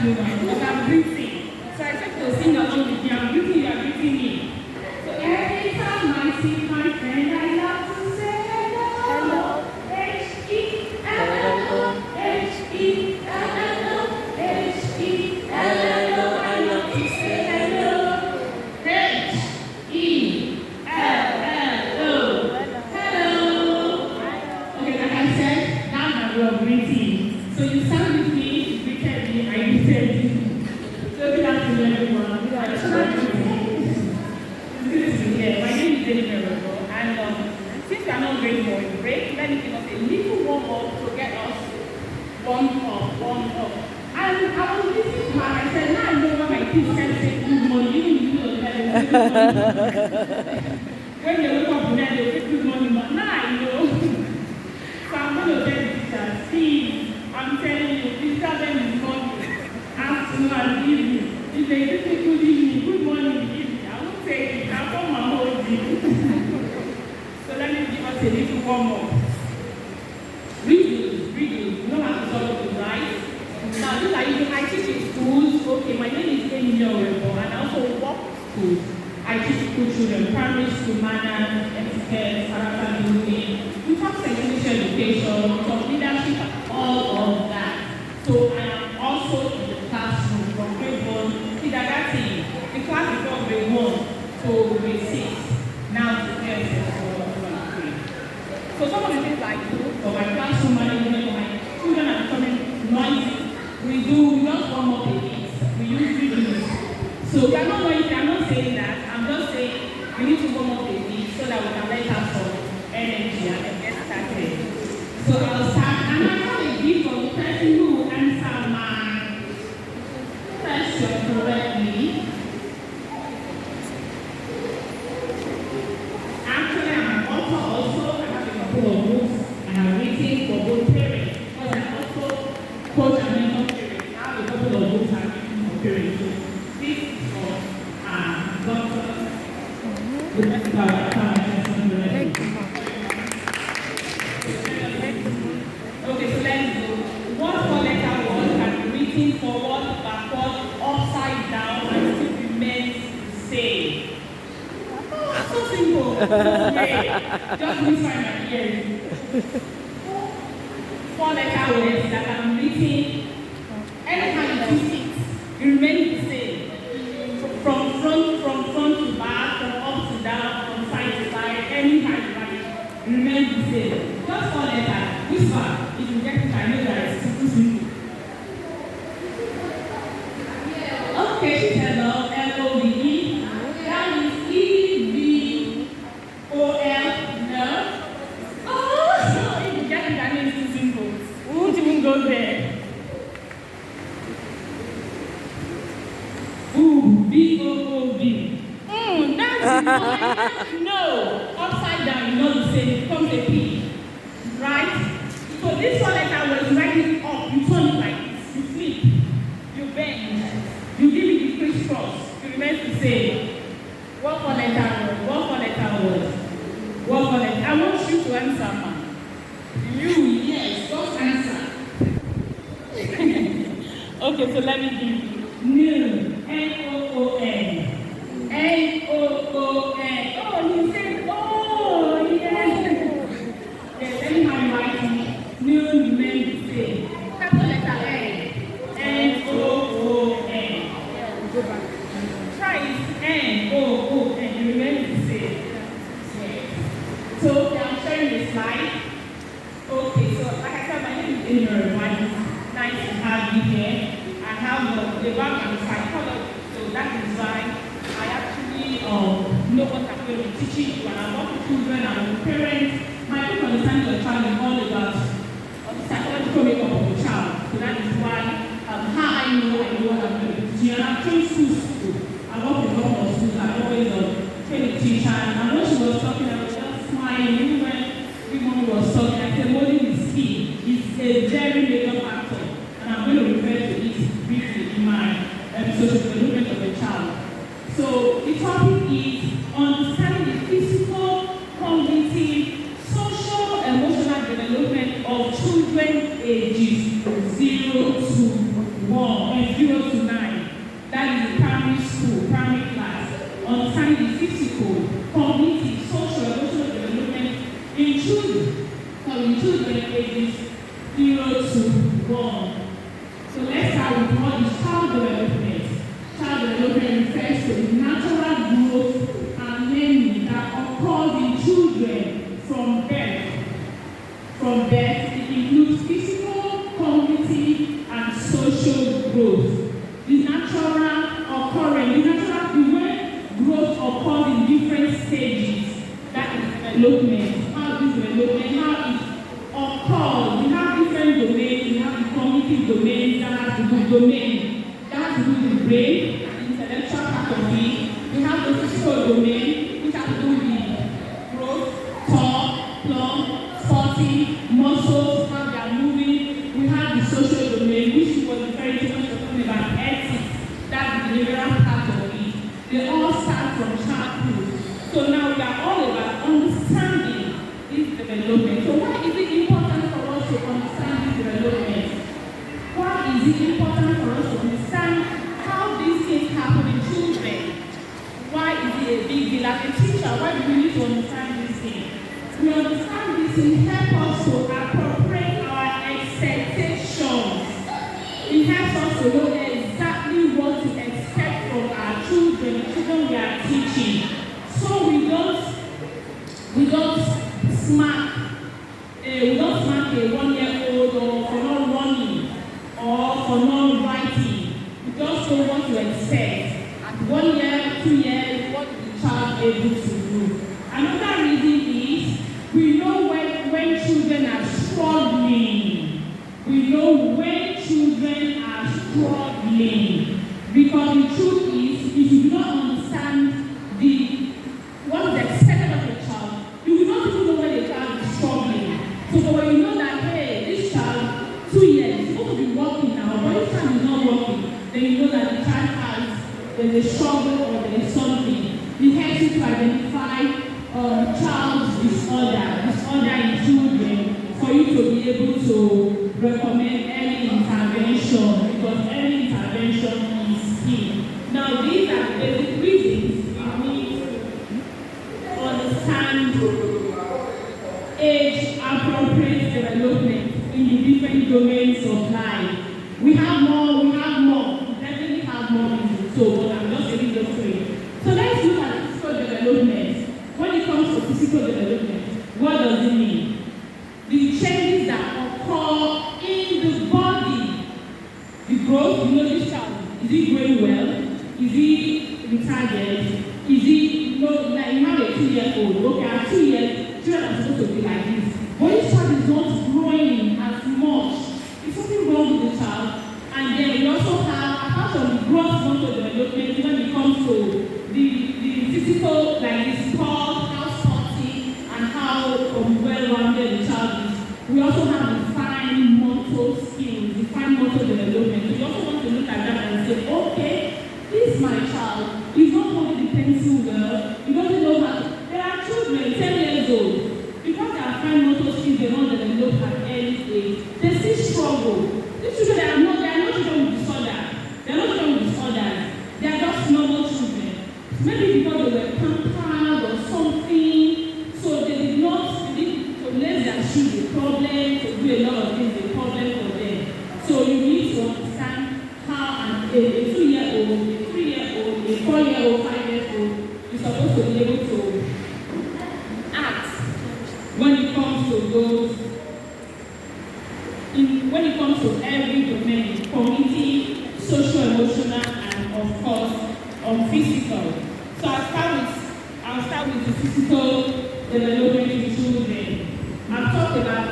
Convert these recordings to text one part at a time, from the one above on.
me now because I'm greeting. So I said to sing along with you. I'm greeting you, are greeting me. So every time I see my friend, I love to say hello. H-E-L-L-O, H-E-L-L-O, H-E-L-L-O. I love to say hello. H-E-L-L-O. Hello. Okay, like I said, that's my way of greeting. So you stand with me, you greeted me, I greeted you. So good afternoon, everyone. It's good to be here. My name is Jennifer Robo, and since we are not going for a break, let me give us a little warm-up to get us warmed up. And I was listening to her, I said, now I know why my kids can say good morning, even if you don't tell them good morning. When they wake up in there, they say good morning, but now I know. So I'm going to tell the teachers, see, I'm telling you, please tell them in the morning, afternoon and evening. If they say good evening, good morning, good evening, I won't say it, I'll come and hold you. So let me give us a little warm-up. Riddles. You know how to solve it, right? Now, these are usually, I teach in schools. Okay, my name is Amy Orebo, and I also work in schools. I teach school children, primary school manners, etiquette, character building. We talk English education, we talk leadership, and all of that. So I am also in the classroom from grade 1, kindergarten, the class before grade 1 to grade 6, now to SS or grade. So some of the things I do for my classroom management, for my children are becoming noisy. We just warm up a bit. We use videos. So we are not noisy, I'm not saying that. I'm just saying we need to warm up a bit so that we can let out some energy and then get started. So I'll start, and I have a gift for the person who will answer my question correctly. Actually, I'm an author also. I have a couple of books and I'm waiting for both parents. Because I also coach and mentor parents. I have a couple of books I'm waiting for parents. So this is for Dr. Rebecca. Okay, so let's go. What four-letter word can be written forward, backward, upside down, and still remain the same? So simple. Okay. Just whisper in my ears. Four-letter words that can be written anytime you twist it, it remains the same. From front to back, from up to down, from side to side, anytime you write it, it remains the same. Just four letters. Whisper. If you get it, I know that it's too simple. Okay, she said L-O-V-E. That is E-V-O-L. No? Oh, if you get it, that means it's too simple. We won't even go there. Ooh, B-O-O-V. That's no. Upside down, you know the same. It becomes a P. Right? So this one letter was writing up. You turn it like this. You flip. You bend. You give it the crisscross. It remains the same. What for letter word? What for letter word? What for letter? I want you to answer, man. You, yes, just answer. Okay, so let me give you. Noon. N-O-O-N. N-O-O-N. Oh, you said, oh, yes. Yes, anyhow you write it. Noon remains the same. Capital letter N. N-O-O-N. Try it. N-O-O-N. It remains the same. Yes. So, I'm showing the slide. Okay, so like I said, my name is Amy. Nice to have you here. I have the background in psychology, so that is why I actually know what I'm going to be teaching you. And I work with children and with parents. My people understand your child is all about the psychological makeup of the child. So that is why how I know what I'm going to be teaching. And I've trained schools. I work with a lot of schools. I've always trained a teacher. And when she was talking, I was just smiling. Even when everyone was talking, I said, molding is key. It's a very major factor. And I'm going to refer to it briefly in my social development of the child. So the topic is understanding the physical, cognitive, social, emotional development of children ages 0 to 0 to 9. That is the primary school, primary class. Understanding the physical, cognitive, social, emotional development in children. So in children ages 0 to 1. So let's start with what is child development. Child development refers to the natural growth and learning that occurs in children from birth. From birth, it includes physical, cognitive, and social growth. The natural way growth occurs in different stages. That is development. How this development, how it occurs. We have different domains. We have the cognitive domain, that has to do with domain. That has to do with the brain, the intellectual part of it. We have the physical domain, which has to do with the growth, talk, plump, sporting, muscles, how they are moving. We have the social domain, which was referring to when we were talking about ethics. That's the behavioral part of it. They all start from childhood. So now we are all about understanding this development. So why is it important for us to understand this development? Why is it important for us to understand how these things happen in children? Why is it a big deal? As a teacher, why do we need to understand these things? We understand this will help us to appropriate our expectations. It helps us to know exactly what to expect from our children, the children we are teaching. So we don't smack a 1-year-old or for not running or for not writing. We just know what to expect. At 1 year, 2 years, what is the child able to do? Another reason is we know when children are struggling. We know when children are struggling. Because the truth is, if you do not understand what is expected of a child, you will not even know when a child is struggling. So when you know that, hey, this child, 2 years, is supposed to be working now, but this child is not working, then you know that the child there's a struggle or there is something. It helps you to identify child's disorder in children, for you to be able to recommend early intervention, because early intervention is key. Now, these are the basic reasons we need to understand age-appropriate development in the different domains of life. We have more. We definitely have more reasons, but I'm just giving those three. So let's look at physical development. When it comes to physical development, what does it mean? The changes that occur in the body. The growth, this child, is he growing well? Is he retarded? Is he, like you have a 2-year-old, okay, at 2 years, children are supposed to be like this. But this child is not growing as much. There's something wrong with the child. And then we also have, apart from the gross motor development, when it comes to the physical, like the sport, how sporty and how well-rounded the child is, we also have the fine motor skills, the fine motor development. We also want to look at that and say, okay, this is my child. He's not holding the pencil well. He doesn't know how to. There are children, 10 years old, because they are fine motor skills, they don't develop at early age. They still struggle. These children, they are not children with disorder. They are not children with disorders. They are just normal children. Maybe because they were pampered or something, so they did not need to let their shoes a problem, to do a lot of things a problem for them. So you need to understand how a 2-year-old, a 3-year-old, a 4-year-old, 5-year-old is supposed to be able to act when it comes to those, when it comes to every domain, cognitive, social, emotional, and of course, physical. So I'll start with the physical development in children. I've talked about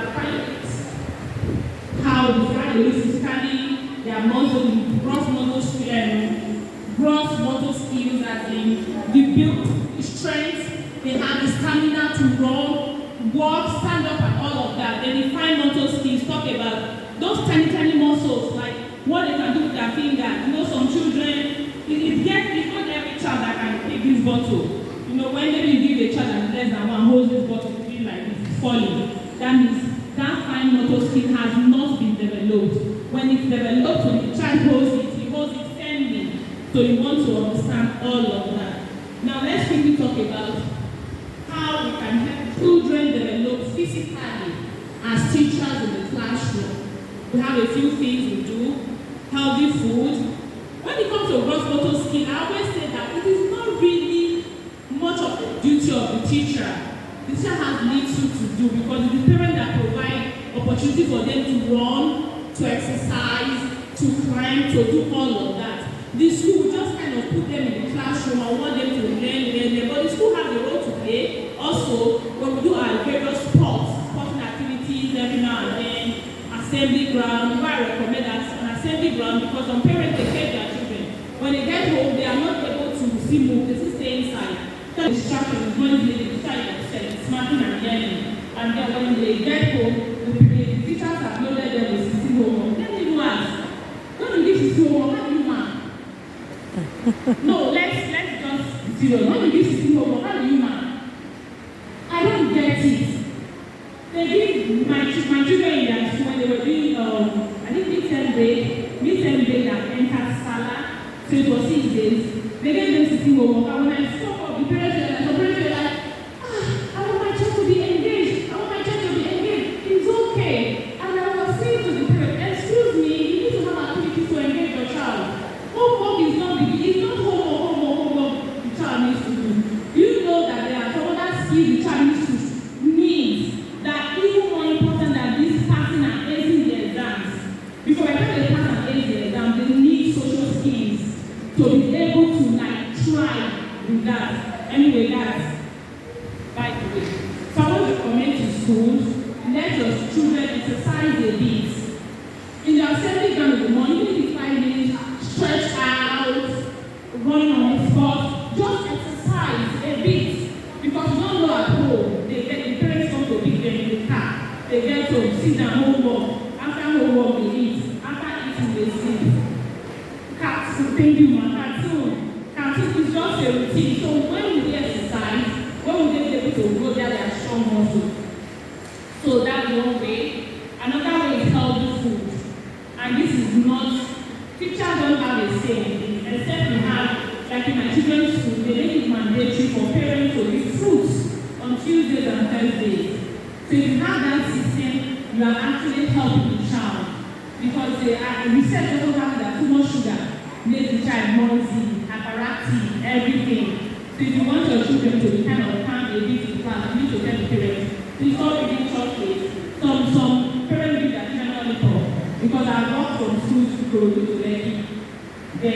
how the child is physically, their gross motor skills, as in the build, the strength, they have the stamina to run, walk, stand up, and all of that. Then the fine motor skills, talk about those tiny muscles, like what they can do with their fingers. Some children, it's not every child that can take this bottle. When you give a child that is less than one holds this bottle, feeling like it's falling. That means that fine motor skill has not been developed. When the developed so the child he holds it firmly. So you want to understand all of that. Now let's quickly talk about how we can help children develop physically as teachers in the classroom. We have a few things we do. Healthy food. When it comes to gross motor skill, I always say that it is not really much of the duty of the teacher. The teacher has little to do because it's the parents that provide opportunity for them to run, to exercise, to climb, to do all of that. The school will just kind of put them in the classroom and want them to learn, but the school has a role to play. Also, when we do our various sporting activities every now and then, assembly ground, why I recommend an assembly ground because some parents they take their children. When they get home, they are not able to see move, they still stay inside. So distraction is when they decide themselves, smarting and learning. And then when they get home, the teachers have loaded them with sitting homework. Let me even ask, when you give sitting homework, how do you mark? No, let's just be serious. When you give sitting homework, how do you mark? I don't get it. They give my children in their school when they were doing I think midterm break that entered Salah, so it was 6 days. They gave them sitting homework, and when I spoke up, the parents were like, I want my child to be engaged. I want my child to be engaged. It's okay. And I was saying to the parents, excuse me, you need to have activities to engage your child. Homework is not homework the child needs to do. You know that there are some other skills the child needs that even more important than this passing and acing the exams. Before I tell they pass and ace the exam, they need social skills to be able to try with that. Anyway, that's by the way. So I want to recommend to schools, let your children exercise a bit. In the assembly ground in the morning, maybe 5 minutes, stretch out, running on the spot, just exercise a bit. Because you don't know at home, the parents come to pick them in the car. They get to sit down homework. After homework, they eat. After eating, they sleep. Cats, thank you, my cartoon. Cartoon is just a routine. So when we exercise, when we get able to go there, they are strong muscles. So that's one way. Another way is healthy food. And this is not, teachers don't have a say in this, except we have, like in my children's school, they make it mandatory for parents to eat fruits on Tuesdays and Thursdays. So if you have that system, you are actually helping the child. Because research also has that too much sugar makes the child noisy, hyperactive, everything. So if you want your children to be kind of calm a bit in class, you need to tell the parents, please stop eating chocolate. Some parents do that children lollipop. Because I work from school to Kogi to Lekki. So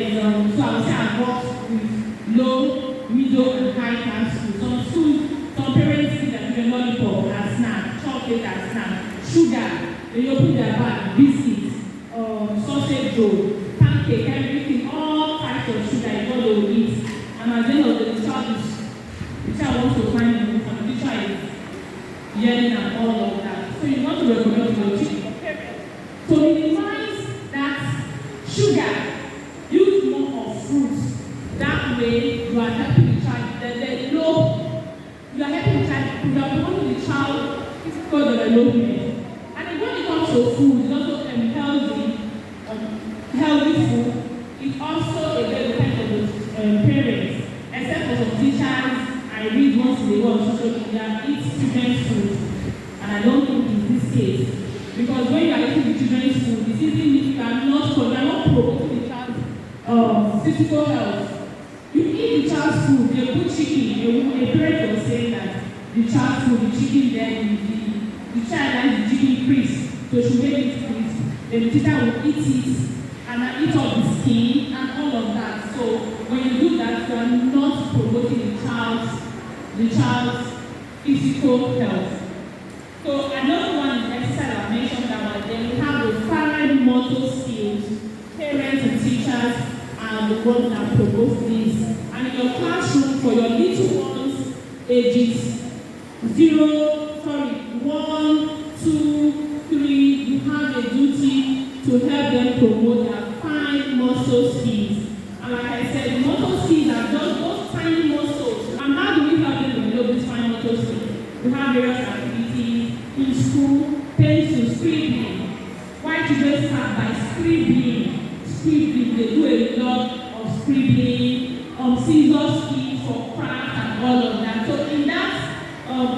I would say I work with low, middle, and high class schools. Some schools, some parents see that children lollipop as snack, chocolate as snack, sugar, they open their bag, biscuits, sausage roll, pancake, everything, all types of sugar is what they will eat. And at the end of the child wants to find them, and the teacher is yelling and all of that. So you want to recommend to your children, to minimize that sugar, use more of fruits. That way you are helping the child. You are helping the child, you are promoting the child physical development. And when it comes to food, it's also healthy food. It's also a very kind of parents. Except for some teachers, I read once in a while on social media, eat children's food. And I don't think it's this case. Because when you are eating the children's food, it easily means you are not promoting the child's physical health. You eat the child's food, they put chicken. A parent was saying that the child's food, the chicken there, the child likes the chicken crisp, so she make it crisp. Then the teacher will eat it and eat up the skin and all of that. So when you do that, you are not promoting the child's physical health. So another one is exercise I mentioned that one. Then we have the fine motor skills. Parents and teachers are the ones that promote this. And in your classroom, for your little ones, ages 1, 2, 3, you have a duty to help them promote their fine muscle skills. And like I said, motor skills are just those tiny muscles. And how do we help them develop these fine motor skills? We have various activities in school, pencil, scribbling. Why children start by scribbling, they do a lot of scribbling, scissors skills for craft and all of that. So in that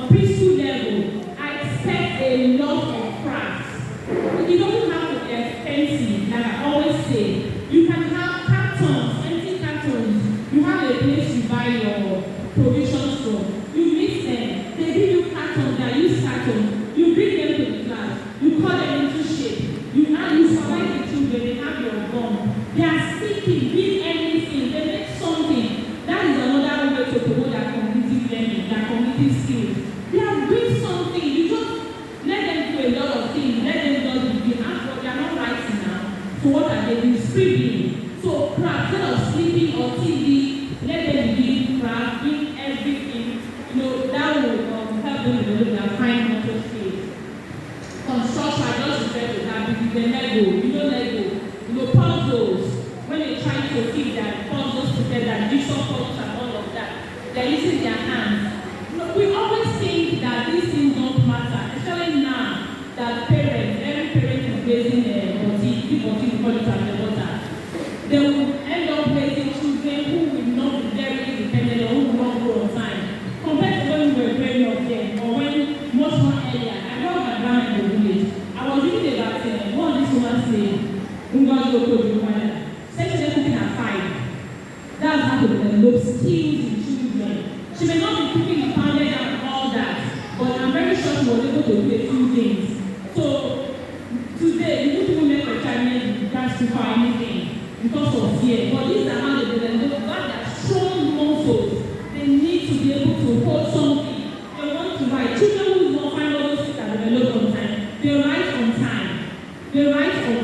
preschool level, I expect a lot of crafts. It doesn't have to be expensive, like I always say. You can have cartons, empty cartons. You have a place you buy your provisions from. You mix them. They give you cartons, they use cartons. You bring them to the class. You cut them into shape. You provide the children, they have your gum. They are seeking, doing anything. They make something. That is another way to promote their cognitive learning, their cognitive skills. They are doing something. You just let them do a lot of things. Let them just begin. They are not writing now. So what are they doing? Scribbling. So craft, instead of sleeping or TV, let them begin craft, doing everything. That will help them develop their fine motor skills. Construction, I just referred to that, because the Lego, puzzles. When they try to fit their puzzles together, jigsaw puzzles and all of that, they're using their hands. We always think that these things don't matter, especially now that every parent is raising a daughter. They will end up raising children who will not be very independent or who will not grow on time. Compared to when we were growing up then, or when much more earlier, I grew up my grandma in the village. I was reading about what this woman said, especially cooking at 5. That's how to develop skills in children. She may not be cooking the pounded and all that, but I'm very sure she was able to do a few things. So today, you don't even make a child make gas to for anything because of fear. But these are how they develop. God has strong muscles. They need to be able to hold something. They want to write. Children who don't find all those things that develop on time, they write on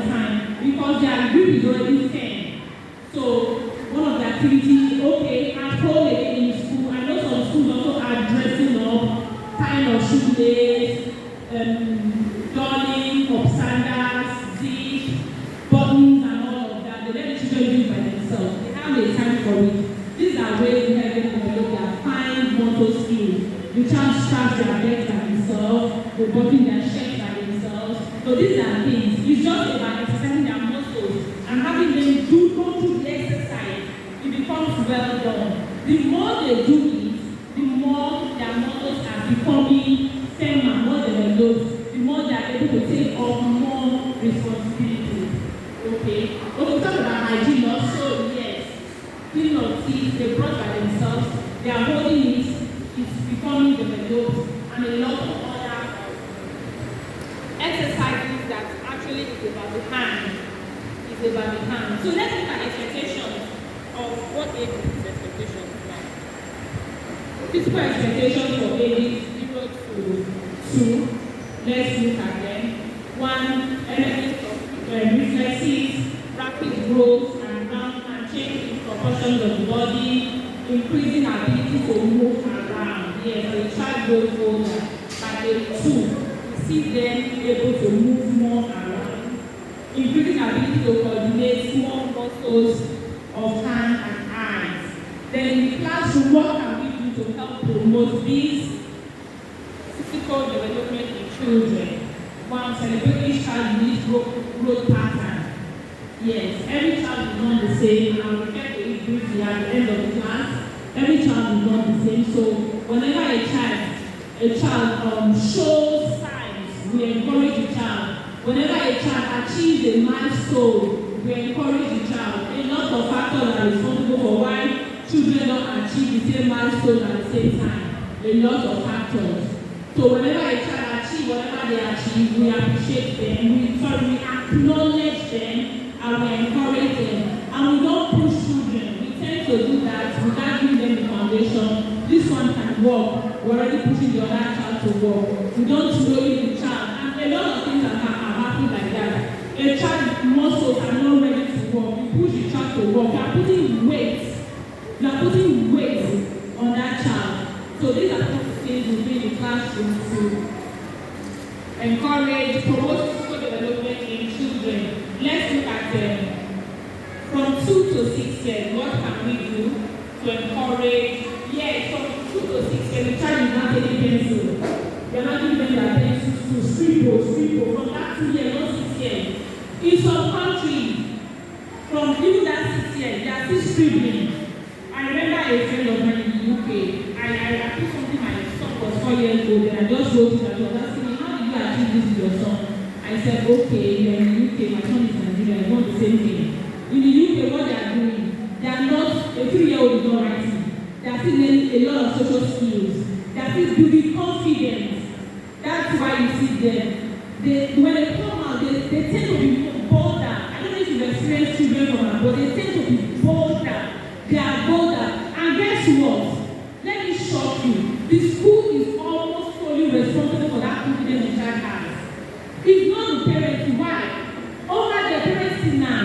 time. Because their group is already 10. So one of the activities, at home again in school, I know some schools also are dressing up, tying of shoelace, darning of sandals, zip, buttons and all of that. They let the children do it by themselves. They have a time for it. These are ways to help them develop their fine motor skills. The child straps their legs by themselves, they button their shirts by themselves. So these are things. It's just about exercising their muscles and having them go through the exercise. It becomes well done. The more they do it, the more their muscles are becoming firmer, more developed, the more they are able to take on more responsibility. Okay, we talk about hygiene also, yes. Cleaning of teeth, they brush by themselves, they are holding it, it's becoming developed, and a lot of other exercises that actually is about the hand. So let's look at expectations of what age is expectations like. Physical expectations for ages 0 to 2. Let's look at them. 1, elements of reflexes, rapid growth and change in proportions of the body, increasing ability to move around. Yes, the child grows older. By age 2, we see them able to move more around, increasing ability to coordinate small muscles of hand and eyes. Then in the classroom, what can we do to help promote this physical development in children? 1, celebrate each child in its growth pattern. Yes, every child is not the same, and we get to it briefly at the end of the class. Every child is not the same, so whenever a child shows signs, we encourage the child. Whenever a child achieves a milestone, we encourage the child. A lot of factors are responsible for why children don't achieve the same milestone at the same time. A lot of factors. So whenever a child achieves whatever they achieve, we appreciate them, we acknowledge them, and we encourage them. And we don't push children. We tend to do that without giving them the foundation. This one can work. We're already pushing the other child to work. We don't slowly the child. And a lot of things are happening like that. A child's muscles are not ready to work. You push the child to work. You are putting weight. On that child. So these are the things we do in the classroom to encourage, promote physical development in children. Let's look at them. From 2 to 6 years, what can we do to encourage? Yes, from 2 to 6 years, the child is not taking pencil. You're not giving them their pencils to scribble. From that 2 years, not 6 years. In some countries, from even that 6 years, they are still scribbling. I remember a friend of mine in the UK. I think something my son was 4 years old, and I just wrote it and he was asking me, how did you achieve this with your son? I said, okay, you're in the UK, my son is Nigerian, I want the same thing. In the UK, what they are doing, they are not, a 3-year-old is not writing. They are still learning a lot of social skills. They are still building confidence. That's why you see them. When they come out, they tend to be bolder. I don't know if you've experienced children from abroad, they tend to be bolder. They are bolder. And guess what? Let me shock you. The school is almost solely responsible for that confidence the child has. It's not the parents. Why? Over their parents now,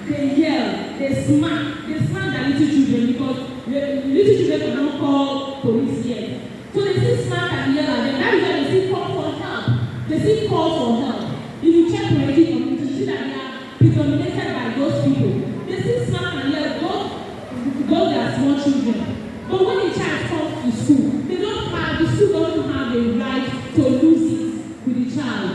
they yell, they smack their little children because little children cannot call police yet. So they still smack and yell at them. That is why they still call for help. They still call for help. If you check already community, you see that they are predominated by those people. They still smack and yell, those are small children. But when the child comes to school, the school doesn't have the right to lose it with the child.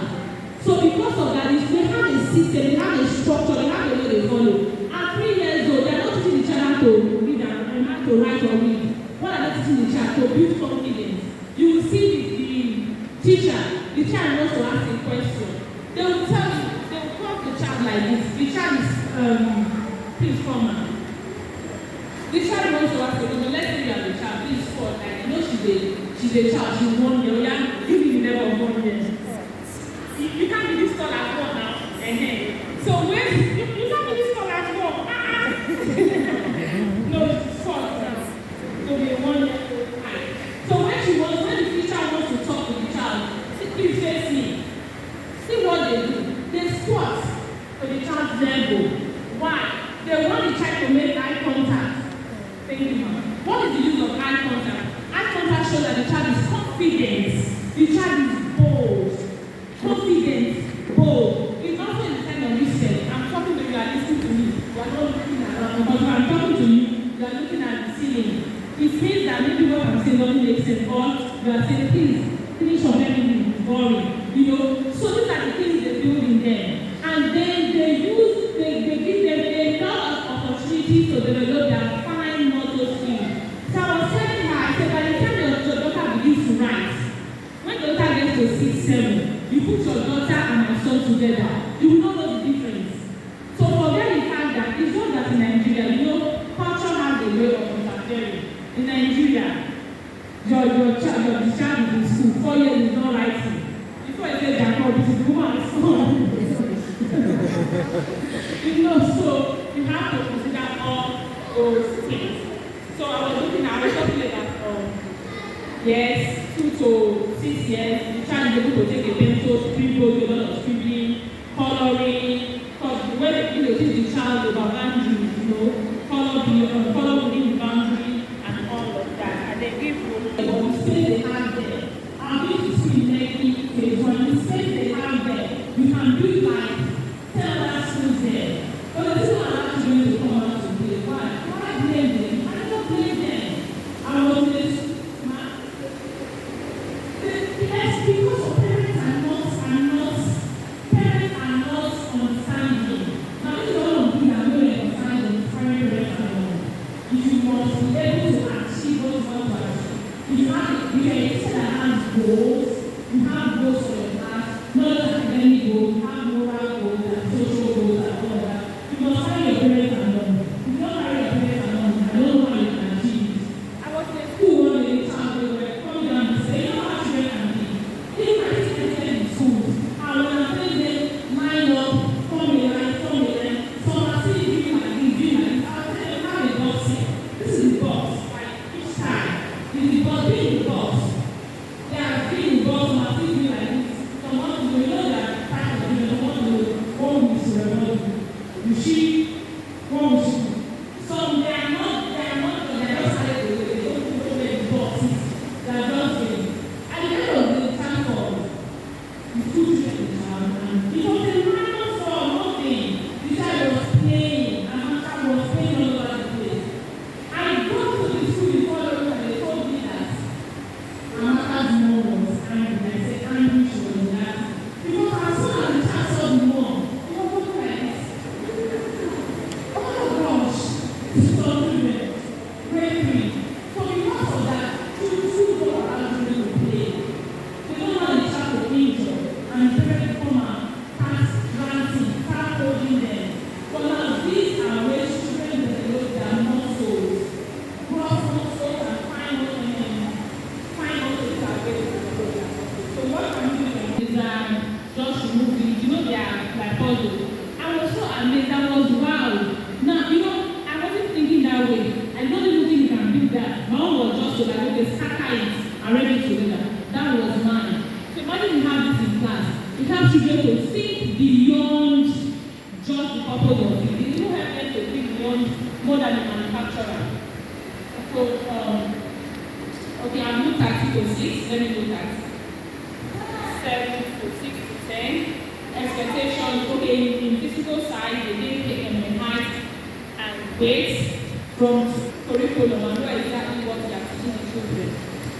So because of that, they have a system, they have a structure, they have a way they follow. At 3 years old, they are not teaching the child how to read and how to write or read. What are they teaching the child? To build confidence. You will see the teacher, the child wants to ask a question. They will tell you, they will call the child like this. The child is, please come on. The child wants to ask a question. Let's say you are the child, please fall. Like, you know she's a child, she's 1 year. Yeah, give me the level of 1 year. You can't be this tall as well now. So when you can't be this tall as well. No, it's short now. So be 1 year old height. So when the teacher wants to talk to the child, please face me. See what they do. They squat to the child's level. Why? They want the child to make eye contact. Thank you. What is the use of eye contact? Eye contact shows that the child is confident. The child is bold. Confident, bold. It's also in the kind of listen. I'm talking to you, you are listening to me. You are not looking around. But when I'm talking to you, you are looking at the ceiling. It means that maybe what I'm saying doesn't make sense. Or you are saying, please, finish your everything. It's boring. You know? So these are the things they build in them. And then they give them a lot of opportunities to develop their fine motor skills. So I was telling her, I said, by the time your daughter begins to write, when your daughter gets to 6, 7, you put your daughter and my son together, you will not know the difference. So forget the fact that it's not that in Nigeria, you know, culture has a way of interfering. In Nigeria, your child is in school, 4 years is not writing. Before I say Jacob, this is the woman's son. You know, so you have to consider all those things. So I was talking about, yes, 2 to 6 years, the child is able to take a pencil, scribble, do a lot of scribbling, coloring, because when they teach the child about boundaries, you know, color within the boundary and all of that, and they give you the space they have there. I'm going to see maybe the space they have there, you can build like 10 other schools there. But the two are not going to come out to play. Why blame them? I don't blame them. I was this. Yes, because of parents are not understanding. Now, this is all of you that know you understand the primary parents. You must be able to achieve what you want to achieve. You are a teacher that has goals. You have goals for your class, not just academic goals. You have moral goals and social goals and all that. You must carry your parents along. If you don't carry your parents along, I don't know how you can achieve it. I was in a school one day, child, they were coming down and saying, you know how children can be. If I see in schools, I will say them line up, form a line, some are still doing like this, I will tell them how the box is. This is the box, like each time. This is the box, this is the box. They are still in the box, and are still doing like this. Some want to know, you know that part of the children, some want to know what we should remember. You see, what we should do. Some they are not just started to do, they don't know where the box is. They are just doing. At the end of the time for the school children, and it was a minor for nothing. The child was playing, and my child was playing all over the place. I got to the school before and they told me that Amaka's mom was angry. I said, angry, she was laughing. Because as soon as the child saw the mom, he was looking like children to think beyond just the purpose of it. It will help them to think beyond more than the manufacturer. So, okay, I've looked at 2 to 6. Let me look at 7 to 6 to 10. Expectations, okay, in physical side, they didn't take them height and weight from curriculum and know exactly what they are teaching the children.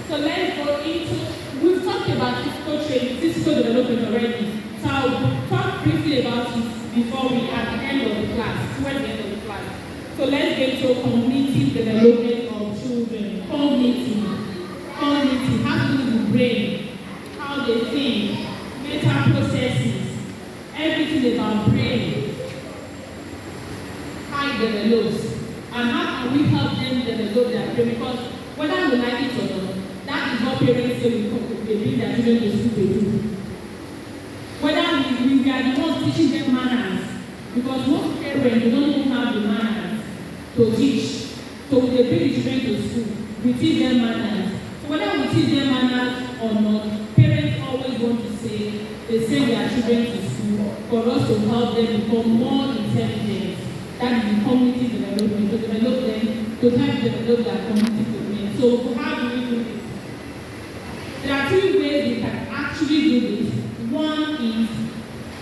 So let's go into, we've talked about physical development already. So I'll talk briefly about it before we at the end of the class, towards the end of the class. So let's get to cognitive development of children. Cognitive, how to do the brain, how they think, mental processes, everything about brain, how it develops, and how can we help them develop their brain, because whether we like it or not, that is what parents say they bring their children to school to do. Whether we are the ones teaching them manners, because most parents don't even have the manners to teach. So they bring the children to school, we teach them manners. So whether we teach them manners or not, parents always want to say they send their children to school for us to help them become more intelligent. That is the cognitive development, to develop them, to help develop their cognitive development. So how do we do this? There are 3 ways we can actually do this. One is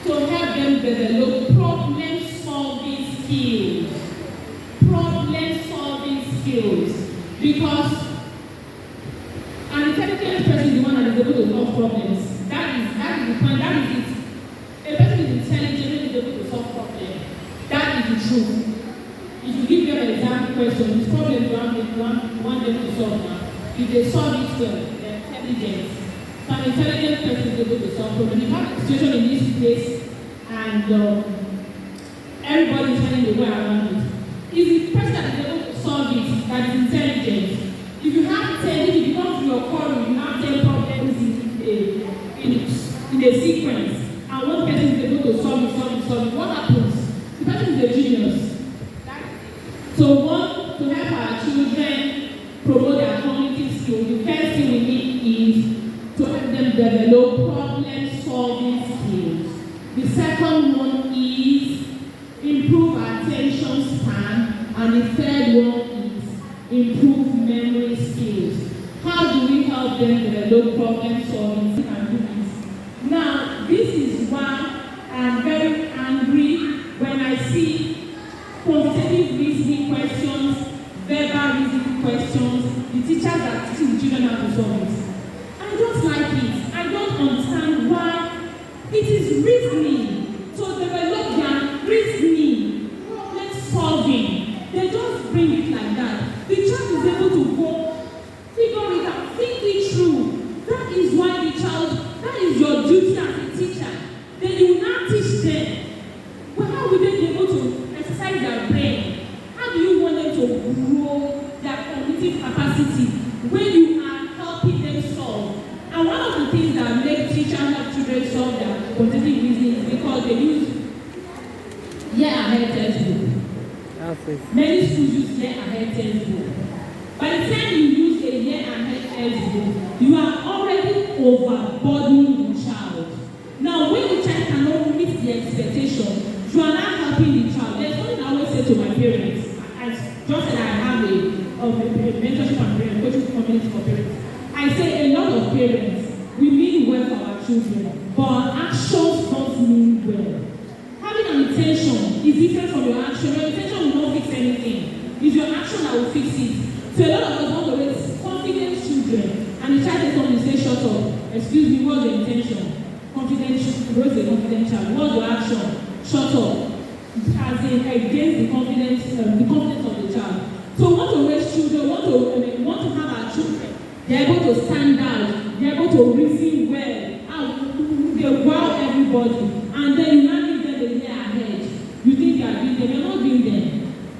to help them develop problem-solving skills. Problem-solving skills. Because an intelligent person is the one that is able to solve problems. That is the point. That is it. A person is intelligent and is able to solve problems. That is the truth. If you give them an exam question, this problem you want them to solve now. If they solve it well, they're intelligent. So an intelligent person is able to solve problems. If you have a situation in this place and everybody is finding the way around it, it's the person that is able to solve it that is intelligent. If you have 10, if you come to your quorum, you have 10 problems in a sequence, and one person is able to solve it, what happens? The person is a genius. So one, to help our children promote their cognitive skills, the first thing we need is to help them develop problem-solving skills. The second one is improve attention span, and the third one is improve memory skills. How do we help them develop problem-solving skills and do this? Now, this is why I'm very angry when I see quantitative reasoning questions, verbal reasoning questions, the teachers are teaching the children how to solve it. I don't like it. I don't understand why. It is reasoning to develop their reasoning, problem solving. They just bring it like that. The child is able to go, figure it out, think it through. That is why the child, that is your duty as a teacher. Then you will not teach them. Well, how will they be able to exercise their brain? How do you want them to grow their cognitive capacity when you are helping them solve? And one of the things that make teachers help children solve their cognitive reasoning is because they use year-ahead textbook. Many schools use year-ahead textbook. By the time you use a year-ahead textbook, you are already overburdening the child. Now, when the child cannot meet the expectation, you are not helping the child. There's something I always say to my parents. I just said I have a mentorship and parent coaching community for parents. I say a lot of parents, we mean well for our children, but our actions don't mean well. Having an intention is different from your action. Your intention will not fix anything. It's your action that will fix it. So a lot of us want to raise confident children, and the child is something to say, shut up. Excuse me, what's the intention? Raise a confident child. What's your action? Shut up. As against the confidence of the child. So we want to raise children, we want to have our children. They're able to stand out, they're able to reason well, they wow everybody, and then you now give them the year ahead. You think you are doing them, you're not doing them.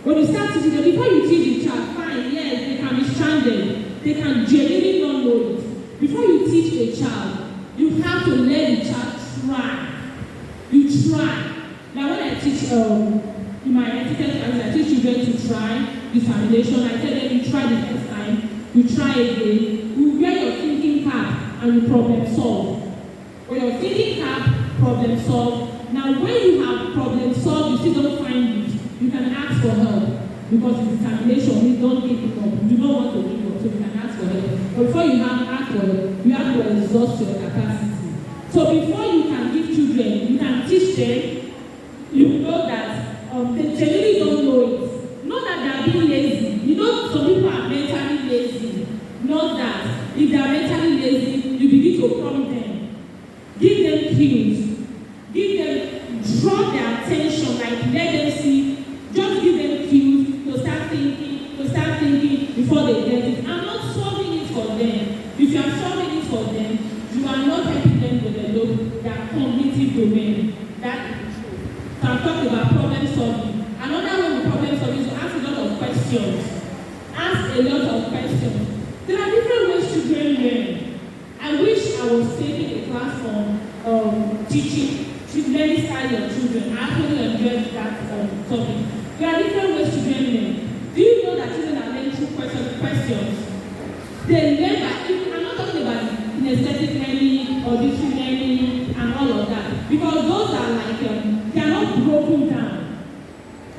When you start teaching them, before you teach the child, fine, yes, they can be stranded, they can genuinely not know it. Before you teach a child, you have to let the child try. You try. Now when I teach in my etiquette classes, I teach children to try examination. I tell them you try the first time, you try again, you wear your thinking cap and you problem solve. When your thinking cap, problem solve. Now, when you have problem solve, you still don't find it, you can ask for help because it's determination. You don't give it up. You don't want to give up, so you can ask for help. But before you have ask for help, you have to exhaust your capacity. So before you can give children, you can teach them. You know that they generally don't know it. Not that they are being lazy. You know, some people are mentally lazy. Not that if they are mentally lazy, you begin to prompt them, give them cues, draw their attention, like let them see, just give them cues to start thinking before they get it. I'm not solving it for them. If you are solving it for them, you are not helping them develop their cognitive domain. That is true. So I'm talking about problem solving. Another way with problem solving is to ask a lot of questions. Ask a lot of questions. There are different ways children learn. I wish I was taking a class on teaching learning style of children. I actually enjoyed that topic. There are different ways children learn. Do you know that children are learning through questions? They learn by, I'm not talking about kinesthetic learning, auditory learning, and all of that. Because those are like, they are not broken down.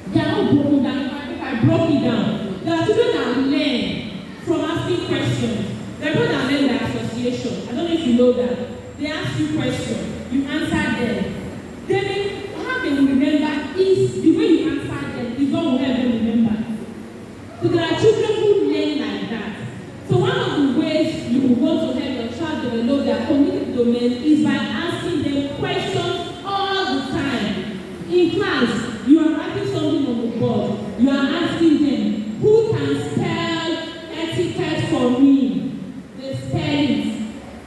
They are not broken down. If I broke it down, there are children that learn from asking questions. There are people that learn by association. I don't know if you know that. They ask you questions, you answer them. Then how they will remember is the way you answer them is what will help them remember. So there are children who learn like that. So one of the ways you will want to help your child develop their cognitive domain is by asking them questions all the time. In class, you are writing something on the board. You are asking them, who can spell etiquette for me? They spell it.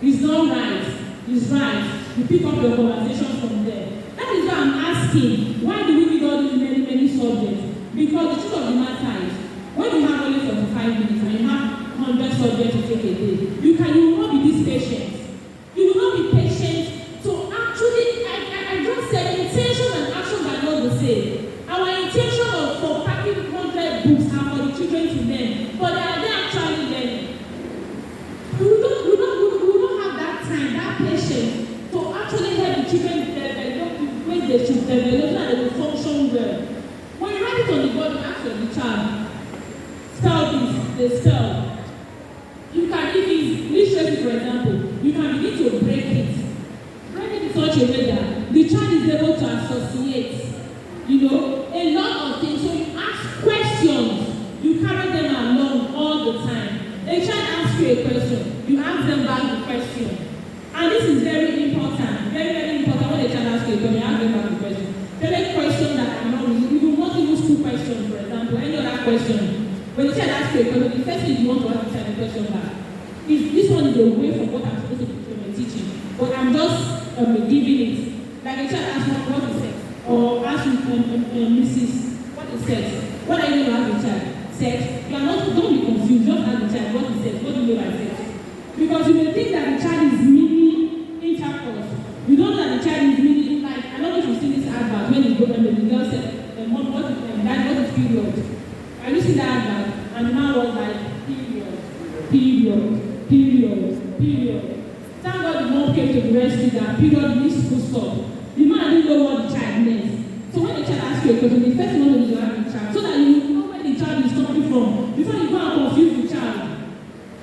It's not right. It's right. You pick up your conversation from there. That is why I'm asking, why do we need all these many subjects? Because the truth of the matter is, when you have only 45 minutes and you have 100 subjects to take a day, you will not be this patient. You will not be patient to actually, I just said intention and action are not the same. Our intention for packing 100 books are for the children to learn, but are they actually learning? We don't have that time, that patience to actually help the children develop the way they should develop so that they will function well. When you write it on the board, you ask the child, spell this, they spell. You can, if it's literacy, for example, you can begin to break it. Break it in such a way that the child is able to associate, a lot of things. So you ask questions, you carry them along all the time. A child asks you a question, you ask them back the question. And this is very important, very important. When a child asks you a question, you ask them back the question. Tell a question that I'm not using. You will not use two questions, for example, any other question. When the child asks you a question, the first thing you want to ask the child a question back. If this one is away from what I'm supposed to be teaching, but I'm just giving it. Like a child asks what is sex, or ask Mrs. what is sex? What are you going to ask the child? Sex? You are not, don't be confused, just ask the child what is sex, what do you mean by sex? Because you may think that the child is meaning intercourse. You don't know that the child is meaning, like, I don't know if you've seen this advert when you go and the girl said, Mom, what is period? Are you seeing that advert? And the man was like, period. Thank God the mom came to the rescue that period needs to stop. The man didn't know what the child meant. So when the child asks you a question, the first one is to ask the child, so that you know where the child is coming from. Before you go and confuse the child.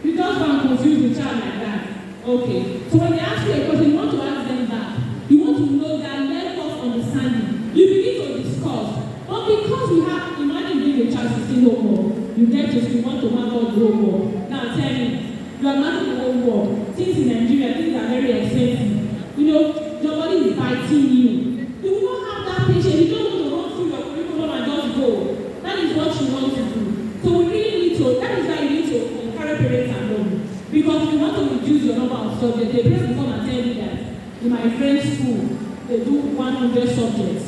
You just go and confuse the child like that. Okay. So when they ask you a question, you want to ask them back. You want to know their level of understanding. You begin to discuss. But because we have, imagine being a child 16 homework. You get to you want to have all the homework. Now tell me, you are not the homework. Things in Nigeria, things are very expensive. Your body is biting you. You will not have that patience. You don't want to run through your curriculum and just go. That is what you want to do. So we really need to, that is why you need to encourage parents at home. Because if you want to reduce your number of subjects, the parents will come and tell you that in my friend's school, they do 100 subjects.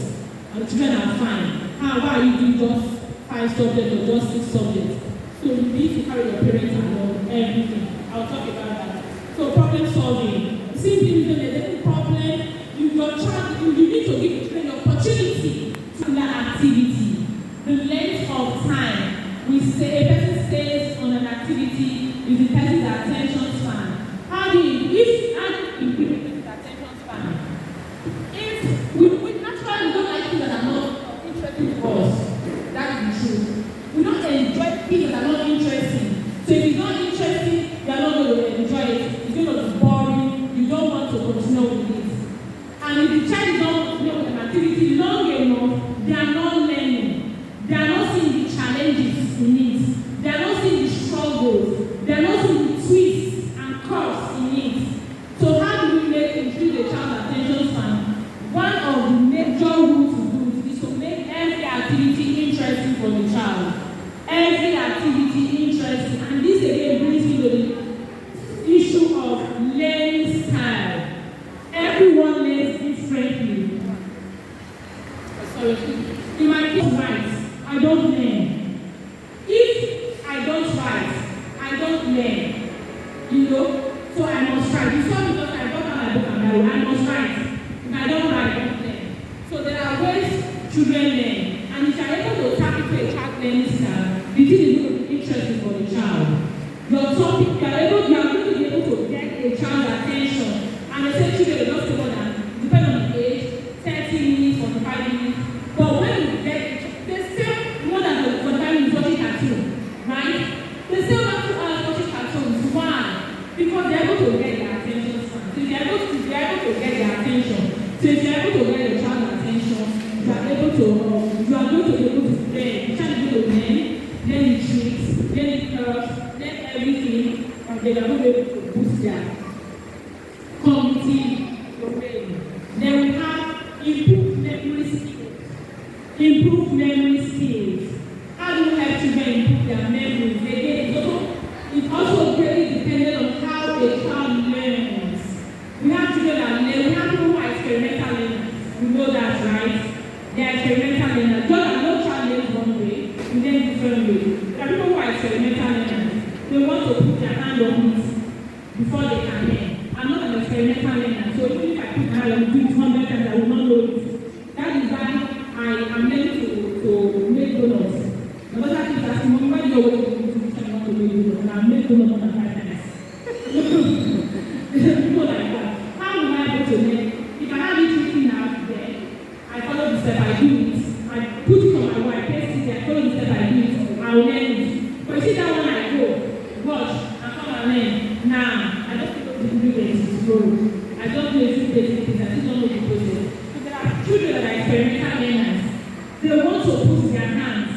And the children are fine. Why are you doing just 5 subjects or just 6 subjects? So you need to carry your parents along everything. I'll talk about that. So problem solving. Simply when there's any problem, you need to give the children the opportunity to do that activity. The length of time we say a person stays on an activity is the person's attention span. How do you increase the person's attention span? challenges in it. They are not seeing the struggles. They are not seeing the twists and curves in it. So how do we increase the child's attention span? One of the major rules to do is to make every activity interesting for the child. Every activity interesting. And this again brings me to the issue of learning style. Everyone learns differently. In my case, right, I don't learn. If I don't write, I don't learn. You know? So I must write. You saw me because I got out my book and I must write. If I don't write, I don't learn. So there are ways children learn. And if you are able to tap into a child learning style, the thing is going to be interesting for the child. Your topic, you are going to be able to get a child's attention. And they say children will not say more than, depending on the age, 30 minutes, 45 minutes. But when you get, they still more than 45 minutes watching cartoon, right? They still have 2 hours watching cartoons. Why? Because they're able to get their attention span. So they're able to get their attention. So if you're able to get your child's attention, you are able to, you are going to be able to learn. The child is going to learn the tricks, learn the curves, learn everything, and they are going to be able to boost their cognitive domain. Then we have improved memory skills. Improved memory skills. How do we help children improve their memories? Again, it's also very dependent on how a child learns. We have children that learn. We have people who are experimental learners. We know that, right? They are experimental learners. Just like no child learns one way, we learn different ways. There are people who are experimental learners. They want to put their hand on it before they can learn. I'm not an experimental learner, so even if I put my hand on it 100 times, I will not know it. That is why I am learning to make donuts. My mother keeps asking, Mommy, why do you always do this? I want to make donuts, and I've made donuts more than 5 times. People like that. How am I able to learn? If I have it written out there, I follow the step, I do it. I put it on my wall, I paste it, I follow the step, I do it. I will learn it. But you see that one I go, watch, and come and learn. Now, I just the ingredients is slow. I don't do a few basic things, I just don't know the process. So there are children that are experimental learners. They want to put their hands.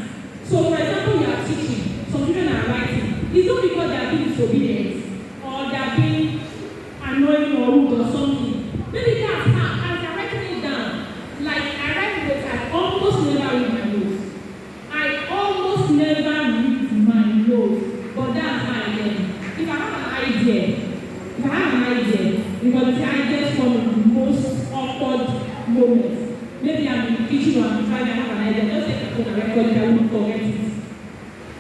So for example, you are teaching, some children are writing. It's not because they are being disobedient or they are being annoying or rude or something. Maybe that's how, as they're writing it down, like I write notes, I almost never read my notes. I almost never read my notes, but that's how I learn. If I have an idea, because the idea is one of the most awkward moments. Maybe I'm in the kitchen or I'm trying to have an idea. Just take a phone and record it, I won't forget it.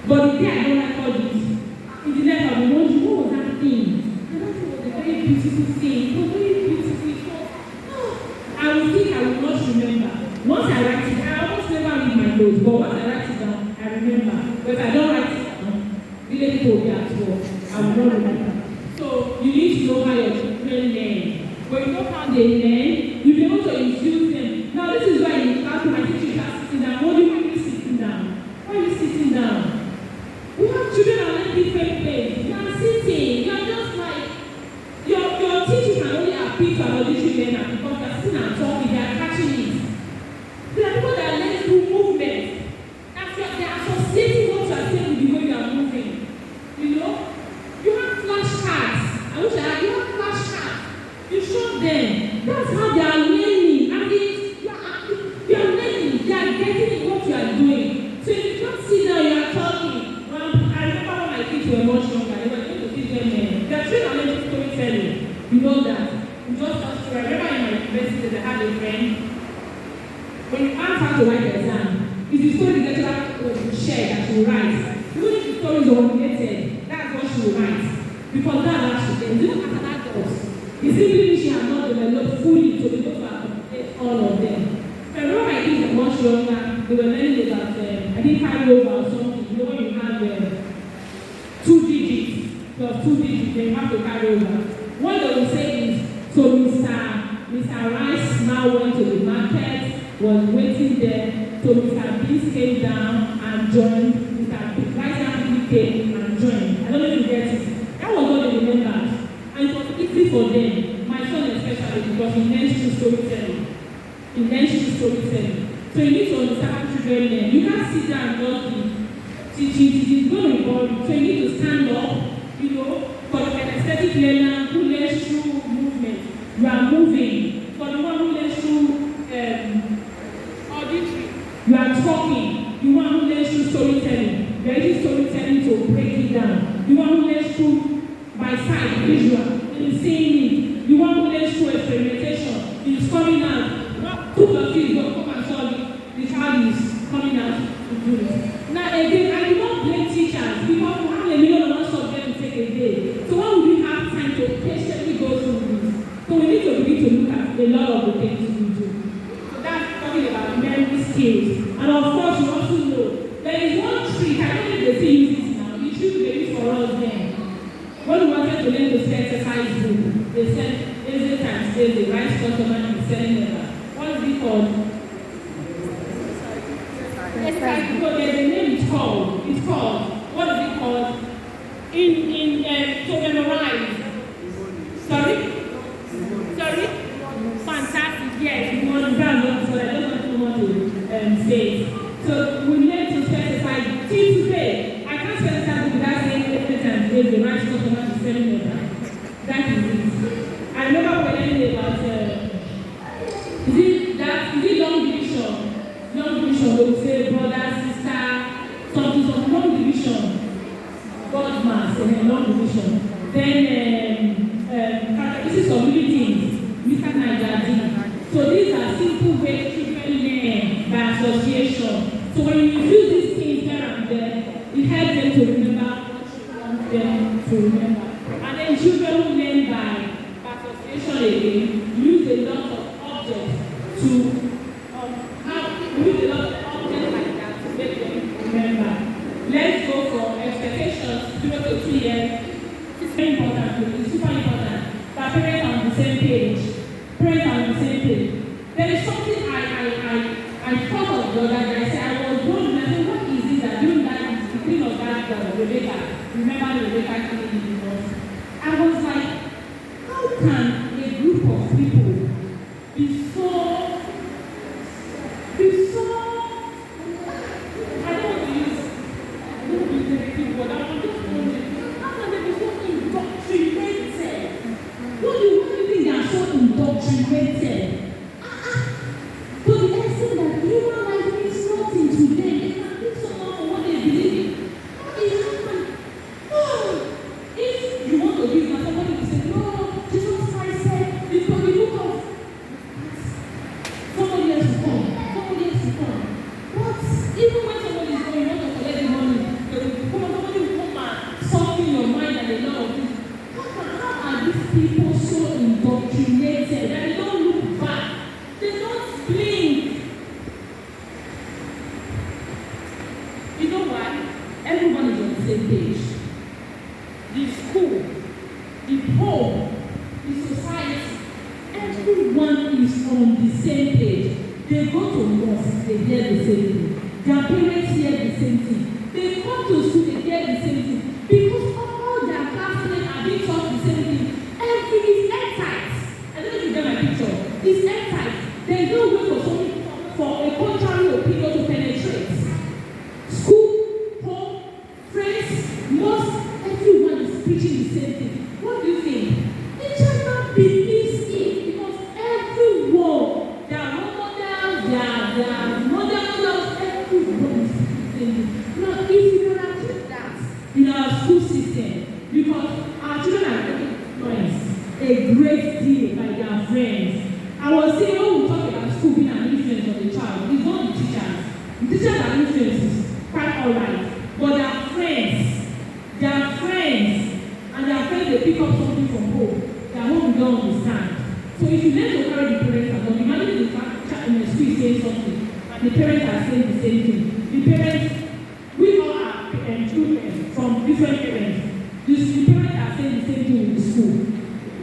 But the day I don't record it, in the next I'll be wondering, what was that thing? I don't know, it was a very beautiful thing. It was very beautiful. I will think I will not remember. Once I write it, I almost never read my notes, but once I write it down, I remember. But if I don't write it down, really people will be at work. I will not remember. So you need to know how your children learn. When you know how they learn, you'll be able to infuse them. Now this is why in the classroom I teach you how sitting down. What do you mean you sitting down? Why are you sitting down? We have children that learn different ways. You are sitting. You are just like your teaching can only appeal to an auditory learner because they are sitting and talking, they are catching it. There are people that learn through movement. They are associating what you are saying with the way you are moving. You know? You have flashcards. I wish I had. You have flashcards. You show them. That's how they are learning. And you are learning. They are getting what you are doing. So if you just sit down, you are talking. Well, I remember when my kids were much younger. They were going to teach them. They are trained on learning storytelling. You know that. You just tell story. I remember in my university, I had a friend. When you ask her to write the exam, it's the story the lecturer will share that she will write. Even if the story is unrelated, that's what she will write. Because that's what she does. Even as an adult, it's simply she has not developed fully to be able to accommodate all of them. I remember my kids were much younger, they were learning about, I think 5 over or something. You know when you have 2 digits, plus 2 digits, then you have to carry over. What they will say is, so Mr. Rice now went to the market, was waiting there, so Mr. Beast came down and joined, Mr. Rice actually came and joined. I don't know if you get it. That was what they remembered. And it was easy for them, my son especially, because he learns through storytelling. So you need to understand how children learn. You can't sit down and just be Teaching is going to involve you. So you need to stand up, you know, for the aesthetic learner who learns through movement. You are moving. For the one who learns through auditory, you are talking. The one who learns through storytelling, you are using storytelling to break it down. The one who learns through by sight, visual, in seeing it. The one who learns through experimentation, is coming out. Two of you don't come and solve it. The child is coming out to do it. Now again, I do not blame teachers because we have a million of subjects to take a day. So why would we have time to patiently go through this? So we need to begin to look at a lot of the things we do. So that's talking about memory skills. And of course, you also know there is one trick. I don't think they still use this now. The trick they use for us then. When we wanted to learn to say exercise book, they said every time say the right customer and selling letter. What is it called? Exercise book. There's a name it's called. It's called. What is it called? To memorize. Sorry? Fantastic. Yes, we want to brand, so I don't want to say. So we need to specify till today. I can't specify without saying every time the right customer is selling letter. That is it. I remember when I learned about is it long division? Long division will say brother, sister, something long division. God mass and then long division. Then characteristics of living things, Mr. Nigeria. So these are simple ways children learn by association. So when you use these things here and there, it helps them to remember what you want them to remember. And then children who learn by association again use a lot of objects to use a lot of objects like that to make them remember. Let's go for expectations 0 to 2 years. It's very important, it's super important that parents are on the same page. Parents are on the same page. There is something I thought of the other day. I said I was wondering, I said, what is it that during that the queen of that Rebecca, remember Rebecca killing the divorce? I was like, how can a group of people be so I don't want to use negative word, I'm just wondering, how can they be so indoctrinated? What do you think they are so indoctrinated? To the extent that human life means nothing to them. They can pick someone for what they believe in. How is it? If you want to give, somebody will say, no, Jesus Christ said, it's from the book of somebody else will come. Somebody else will come. But even when somebody is going, you want to collect the money, somebody will come and soften your mind and a lot of things. How are these people so indoctrinated that they don't look back? They don't blink. You know why? Everyone is on the same page. The school, the home, the society, everyone is on the same page. They go to mosque, they hear the same thing. Their parents hear the same thing. They come to school, they hear the same thing. Because all their classmates are being taught the same thing. Everything is airtight. I don't know if you get my picture. It's airtight. There is no way for a contrary opinion to penetrate. School, home, friends, mosque, everyone is preaching the same thing. What do you think? The child believes it because everyone, their role models, their models, everyone is the same thing. Now, if you can achieve that in our school system, because our children are getting influenced a great deal by their friends. I was saying when we talk about school being an influence on the child, it's not the teachers. The teachers are influences, quite alright. But their friends, and their friends they pick up something from home. Their home will don't understand. So if you learn to carry the parents along, imagine the child in the street saying something, and the parents are saying the same thing. The parents, we all are children from different parents. The parents are saying the same thing in the school.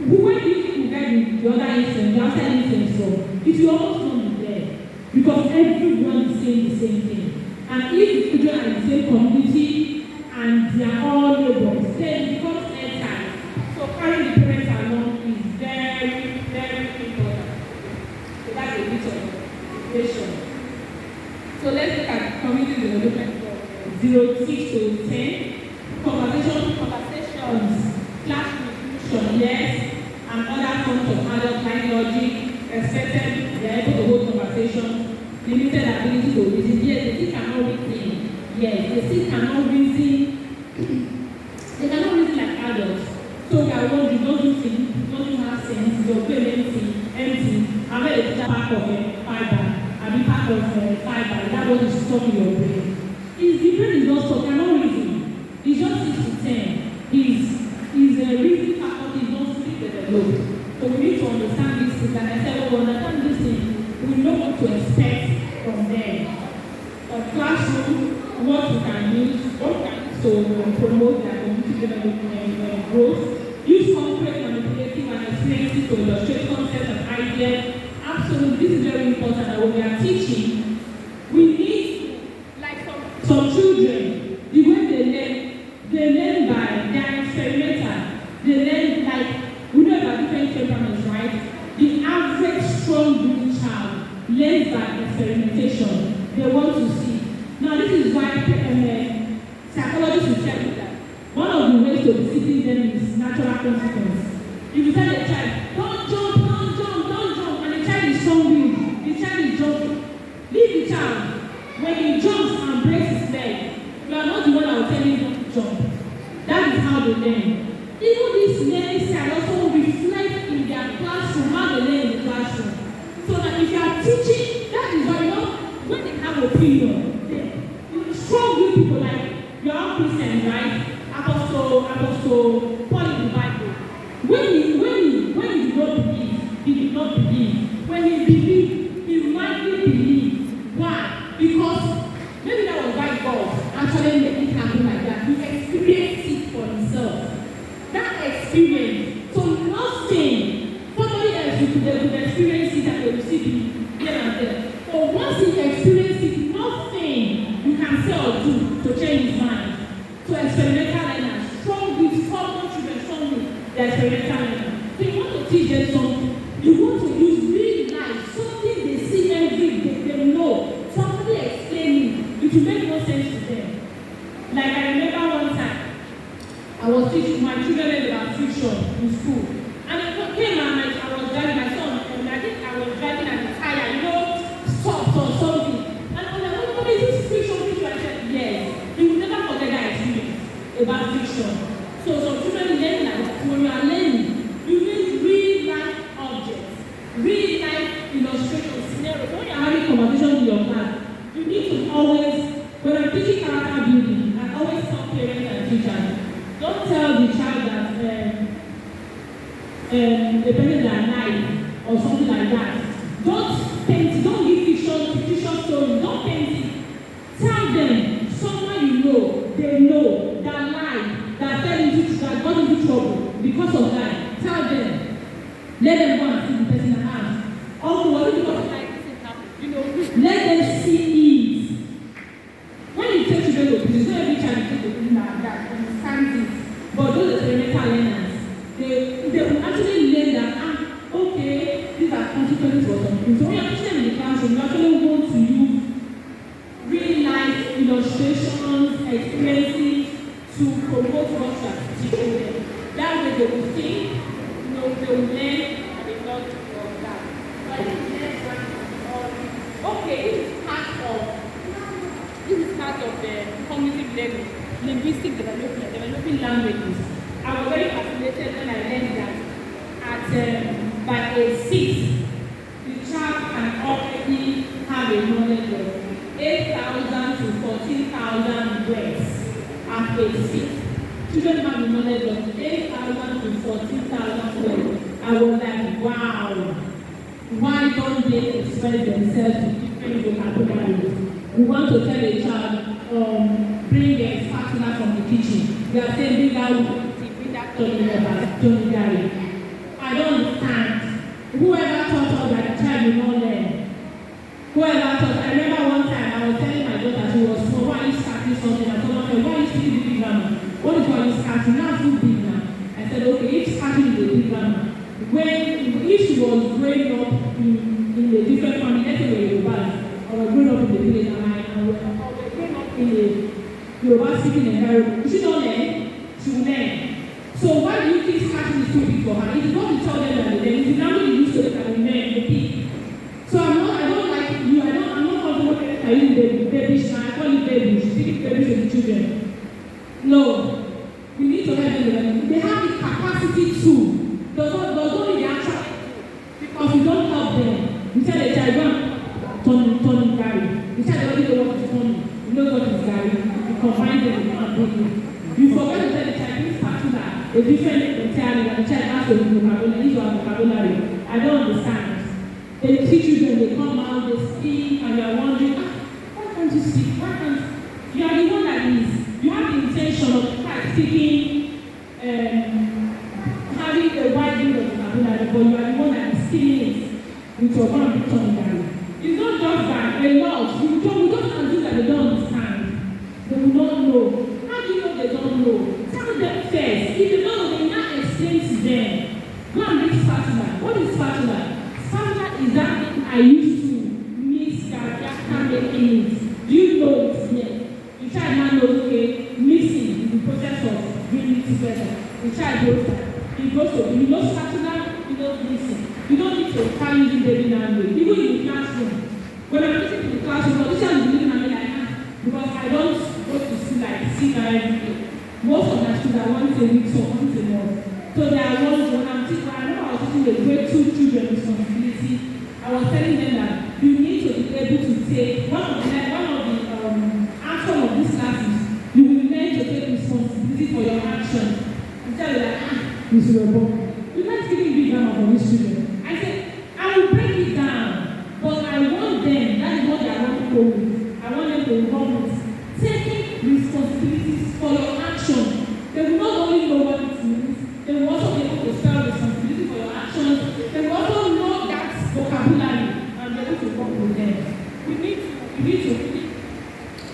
Where do you think you get the other influence, the outside influence from? If you almost don't be there, because everyone is saying the same thing. And if the children are in the same community and they are all neighbors, then it becomes airtight. So carrying the parents along is very, very important. So that's a bit of equation. So let's look at community development for 06 to 10. Conversations, class inclusion, yes, and other forms of adult like logic, expected, they are able to hold conversation, limited ability to reason. Yes, they still cannot reason. Yes, they still cannot reason. They cannot reason like adults. So we are wondering, don't you think, don't you have sense, your brain empty, I'm ready to pack of a fiber, I be part of a fiber, that what is stuck in your brain. The brain is not stuck, cannot reason. It's just 6 to 10. His reasoning faculty is not fully developed. So we need to understand these things. Like I said, we understand these things, we know what to expect from them. A classroom, what we can use, what we can use to promote their community development growth. Use concrete, manipulative, and experiences to illustrate concepts and ideas. Absolutely, this is very important that when we are teaching, we need, like some children, the way they learn by their experimental. They learn like, we know about different temperaments, right? The average strong-willed child learns by experimentation. They want to see. Now, this is why psychologists will tell you that one of the ways to discipline them is natural consequence. If you tell a child, don't jump, and the child is strong-willed, the child is jumping, leave the child. When he jumps and breaks his leg, you are not the one that will tell him not to jump. That is how they learn. Even this learning style also reflect in their classroom, how they learn in the classroom. So that if you are teaching, that is why, you know, when they have opinion, strong people like your own Christians, right? Apostle Paul in the Bible. When he did not believe. When he believed, he rightly believed. Why? Because maybe that was why God actually made it happen like that. He experienced it for himself. That experience. So nothing. Somebody else could experience it and they will see it here and there. But once he experienced it, nothing you can say or do to change his mind. So experimental learners, strong with common children, strong with the experimental learners. So you want to teach them something. You want to use real life, something they see every day, they know. Somebody explaining, it will make no sense to them. Like I remember one time, I was teaching my children about friction in school. And it came and I was driving my son, and I think I was driving at the tire, you know, stopped or something. And I was like, what is this friction? I said, yes. You will never forget that experience about friction. So some children learn like when you are learning, you need real life objects, real life illustrations, scenarios. When you are having conversations in your class, you need to always, when I'm teaching character building, I always tell parents and teachers, don't tell the child that the person that lied or something like that. Don't paint it, don't give fictional stories, don't paint it. Tell them, someone you know, they know, that lied, that fell into, that got into trouble because of that. Tell them. Let them go and see the person and ask. Also, what is because like this happened? You know, let them see it. When you take children to prison, not every child takes to prison like that, understands it. But those experimental learners, they will actually learn that, okay, these are consequences for something. So when you're teaching them in the classroom, you actually want to use real life illustrations, experiences to promote what you are teaching them. That way they will think, you know, they will learn and they love of that. So I think the next one is okay, this is part of the cognitive learning, linguistic development, developing languages. I was very fascinated when I learned that at by age 6, the child can already have a knowledge of 8,000 to 14,000 words at age 6. Children have a knowledge of 8,000 to 14,000 words. I was like, wow, why don't they express themselves in different vocabularies? We want to tell a child, bring a spatula from the kitchen. We are saying, bring that Tony Gary. I don't understand. Whoever taught us that the child will not learn. Whoever taught, I remember one time I was telling my daughter, she was small, why are you starting something? I told her, why are you speaking big grammar? What is why you starting? Now too big now. I said, okay, if starting is a big grammar, if she was growing up in a different family, let's say where you were, or growing up in the village, or we're growing up in Yoruba speaking environment. She don't learn, she will learn. So why do you think starting is too big for her? It is not to tell them that they learn, it is now they use so they can learn, they pick. So I don't like you, I'm not comfortable with I use baby, I call it baby, she speak baby to the children. No. We need to help them. They have the capacity to. Does not need the actual. Because we don't help them. We tell the child, turn Gary. We tell them, you know what is turning. You know what is Gary. You combine them, you can't do it. You forget to tell the child, this particular, a different entirely, and the child has to be vocabulary, to have vocabulary. I don't understand. They teach you when they come out, they speak, and you are wondering, why can't you speak? Why can't you are the one that is. You have the intention of speaking, having a wide range of vocabulary, but you are the one that is stealing it with your one big tongue Gary. It's not just that, a lot. We don't assume that they don't understand. They will not know. How do you know they don't know? Tell them first. If they don't know, they now explain to them. Go and make spatula. What is spatula? Spatula is that thing I used to mix Gary after making it. Do you know it? Yes. The child now knows, okay, mixing is the process of bringing it together. The child knows that. He goes to, he knows spatula, he knows mixing. You don't need to start using baby language. Even in the classroom. When I'm sitting in the classroom, the teacher is looking at me like that. Because I don't go to school like see her every day. Most of my students are once a week, so once a month. So there are ones when I'm teaching, I know I was teaching the grade 2 children responsibility. I was telling them that you need to be able to take one of the outcome of these classes, you will learn to take responsibility for your actions. I tell you that, Ms. Rebo, you're not giving big grammar for these children. I said, I will break it down, but I want them, that is what they are running with. I want them to run with taking responsibilities for your action. They will not only know what it means, they will also be able to spell responsibility for your actions. They will also know that vocabulary and be able to work with them. You need to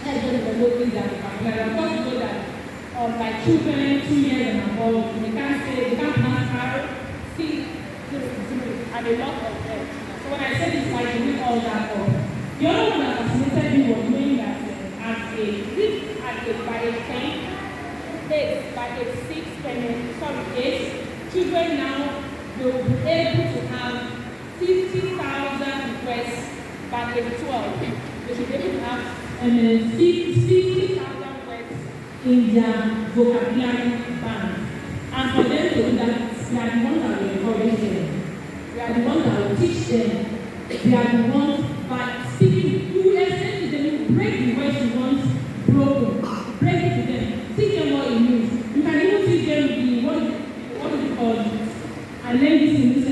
help them develop that vocabulary. Of course, you know that like children 2 years and above, they can't pronounce R, C, and a lot of them. So when I said this, I did all that up. The other one that fascinated me was knowing that by age 10, by age 6, children now will be able to have 50,000 requests by age 12. They should be able to have 50,000 words in their vocabulary bank. And for them to do that, we are the ones that will encourage them. We are the ones that will teach them. We are the ones by speaking. You will explain to them, you will break the words you want broken. Break it to them. Teach them what it means. You can even teach them the what is it called? And then this in this